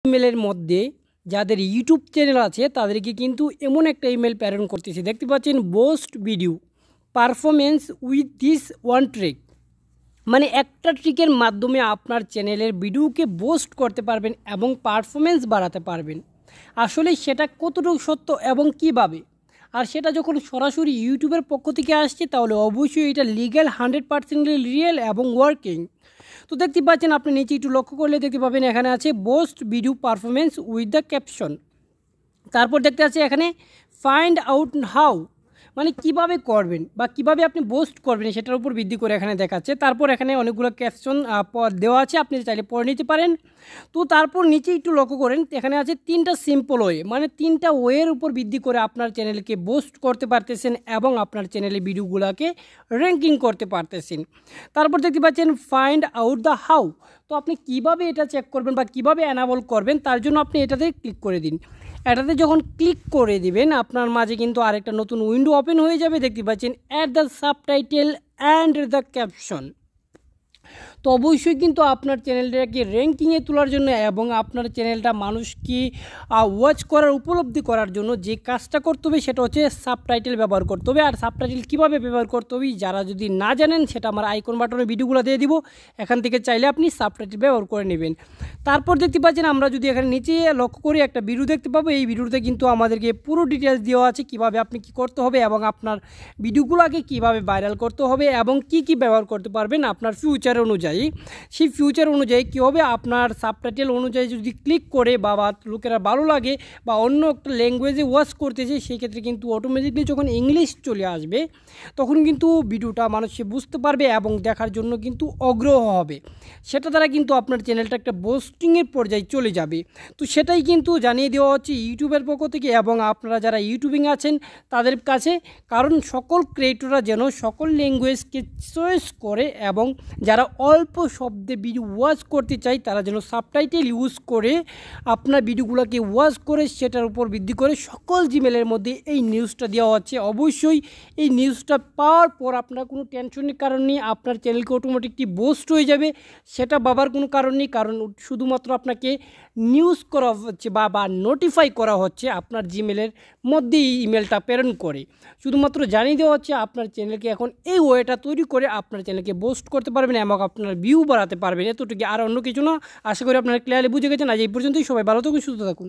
ইমেলের মধ্যে যাদের ইউটিউব চ্যানেল আছে তাদেরকে কিন্তু এমন একটা ইমেল প্রেরণ করতেছি, দেখতে পাচ্ছেন boost video performance with this one trick. মানে একটা ট্রিকের মাধ্যমে আপনার চ্যানেলের ভিডিওকে বোস্ট করতে পারবেন এবং পারফরমেন্স বাড়াতে পারবেন। আসলে সেটা কতটুকু সত্য এবং কিভাবে, আর সেটা যখন সরাসরি ইউটিউবের পক্ষ থেকে আসছে তাহলে অবশ্যই এটা লিগ্যাল 100% রিয়েল এবং ওয়ার্কিং। তো দেখতে পাচ্ছেন, আপনি নিচে একটু লক্ষ্য করলে দেখতে পাবেন এখানে আছে boost video performance with the caption. তারপর দেখতে আছে এখানে ফাইন্ড আউট হাউ, মানে কিভাবে করবেন বা কিভাবে আপনি বোস্ট করবেন সেটার উপর ভিত্তি করে এখানে দেখাচ্ছে। তারপর এখানে অনেকগুলো ক্যাপশন দেওয়া আছে, আপনি চাইলে পড়ে নিতে পারেন। তো তারপর নিচে একটু লক্ষ্য করেন এখানে আছে 3টা সিম্পল ওয়ে, মানে 3টা ওয়ের উপর ভিত্তি করে আপনার চ্যানেলকে বোস্ট করতে পারতেছেন এবং আপনার চ্যানেলের ভিডিওগুলোকে র্যাঙ্কিং করতে পারতেছেন। তারপর দেখতে পাচ্ছেন ফাইন্ড আউট দ্য হাউ, তো আপনি কিভাবে এটা চেক করবেন বা কিভাবে অ্যানাবল করবেন তার জন্য আপনি এটাতে ক্লিক করে দিন। এটাতে যখন ক্লিক করে দিবেন আপনার মাঝে কিন্তু আরেকটা নতুন উইন্ডো ওপেন হয়ে যাবে, দেখতে পাচ্ছেন add the subtitle and the caption. তো অবশ্যই কিন্তু আপনার চ্যানেলটাকে র্যাঙ্কিংয়ে তোলার জন্য এবং আপনার চ্যানেলটা মানুষকে ওয়াচ করার উপলব্ধি করার জন্য যে কাজটা করতে হবে সেটা হচ্ছে সাবটাইটেল ব্যবহার করতে হবে। আর সাবটাইটেল কীভাবে ব্যবহার করতে হবে যারা যদি না জানেন সেটা আমার আইকন বাটনে ভিডিওগুলো দিয়ে দিব, এখান থেকে চাইলে আপনি সাবটাইটেল ব্যবহার করে নেবেন। তারপর দেখতে পাচ্ছেন আমরা যদি এখানে নিচে লক্ষ্য করি একটা ভিডিও দেখতে পাবো, এই ভিডিওতে কিন্তু আমাদেরকে পুরো ডিটেলস দেওয়া আছে কীভাবে আপনি কী করতে হবে এবং আপনার ভিডিওগুলোকে কীভাবে ভাইরাল করতে হবে এবং কি কি ব্যবহার করতে পারবেন আপনার ফিউচার অনুযায়ী। সেই ফিউচার অনুযায়ী কী হবে, আপনার সাবটাইটেল অনুযায়ী যদি ক্লিক করে বা লোকেরা ভালো লাগে বা অন্য একটা ল্যাঙ্গুয়েজে ওয়াচ করতেছে সেই ক্ষেত্রে কিন্তু অটোমেটিকলি যখন ইংলিশ চলে আসবে তখন কিন্তু ভিডিওটা মানুষ বুঝতে পারবে এবং দেখার জন্য কিন্তু আগ্রহ হবে। সেটা দ্বারা কিন্তু আপনার চ্যানেলটা একটা বোস্টিংয়ের পর্যায়ে চলে যাবে। তো সেটাই কিন্তু জানিয়ে দেওয়া হচ্ছে ইউটিউবের পক্ষ থেকে এবং আপনারা যারা ইউটিউবিং আছেন তাদের কাছে, কারণ সকল ক্রিয়েটররা যেন সকল ল্যাঙ্গুয়েজকে চয়েস করে এবং যারা অল্প শব্দে ভিডিও ওয়াচ করতে চায় তারা যেন সাবটাইটেল ইউজ করে আপনার ভিডিওগুলোকে ওয়াচ করে সেটার উপর ভিত্তি করে সকল জিমেলের মধ্যে এই নিউজটা দেওয়া হচ্ছে। অবশ্যই এই নিউজটা পাওয়ার পর আপনার কোনো টেনশনের কারণ নেই, আপনার চ্যানেলকে অটোমেটিকলি বুস্ট হয়ে যাবে, সেটা ভাবার কোনো কারণ নেই। কারণ শুধুমাত্র আপনাকে নিউজ করা হচ্ছে বা নোটিফাই করা হচ্ছে আপনার জিমেলের মধ্যে এই ইমেলটা প্রেরণ করে, শুধুমাত্র জানিয়ে দেওয়া হচ্ছে আপনার চ্যানেলকে এখন এই ওয়েটা তৈরি করে আপনার চ্যানেলকে বুস্ট করতে পারবেন এবং আপনার ভিউ বাড়াতে পারবেন, এতটুকু, আর অন্য কিছু না। আশা করি আপনারা ক্লিয়ারলি বুঝে গেছেন। আজ এই পর্যন্তই, সবাই ভালো থাকুন, সুস্থ থাকুন।